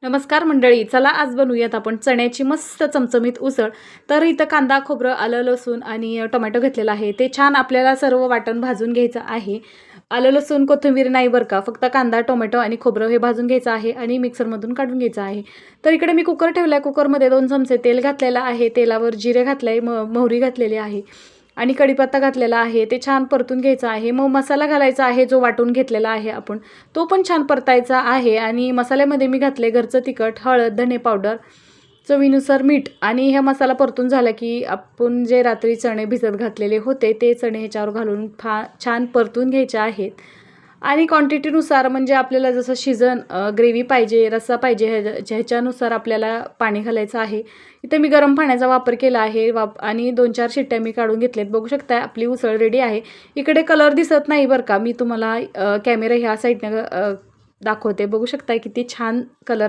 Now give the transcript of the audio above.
नमस्कार मंडळी, चला आज बनवूयात आपण चण्याची मस्त चमचमीत उसळ. तर इथं कांदा, खोबरं, आलं, लसूण आणि टोमॅटो घेतलेला आहे. ते छान आपल्याला सर्व वाटण भाजून घ्यायचं आहे. आलं, लसूण, कोथिंबीर नाही बरं का, फक्त कांदा, टोमॅटो आणि खोबरं हे भाजून घ्यायचं आहे आणि मिक्सरमधून काढून घ्यायचं आहे. तर इकडे मी कुकर ठेवला आहे. कुकरमध्ये 2 चमचे तेल घातलेलं आहे. तेलावर जिरे घातलं आहे, मोहरी घातलेली आहे आणि कढीपत्ता घातलेला आहे. ते छान परतून घ्यायचं आहे. मग मसाला घालायचा आहे जो वाटून घेतलेला आहे आपण, तो पण छान परतायचा आहे. आणि मसाल्यामध्ये मी घातले घरचं तिखट, हळद, धने पावडर, चवीनुसार मीठ. आणि हा मसाला परतून झाला की आपण जे रात्री चणे भिजत घातलेले होते ते चणे ह्याच्यावर घालून छान परतून घ्यायचे आहेत. आणि क्वांटिटीनुसार म्हणजे आपल्याला जसं ग्रेव्ही पाहिजे, रस्सा पाहिजे, ह्याच्यानुसार आपल्याला पाणी घालायचं आहे. इथे मी गरम पाण्याचा वापर केला आहे आणि 2-4 शिट्ट्या मी काढून घेतल्यात. बघू शकता आपली उसळ रेडी आहे. इकडे कलर दिसत नाही बरं का, मी तुम्हाला कॅमेरा ह्या साईडनं दाखवते. बघू शकता किती छान कलर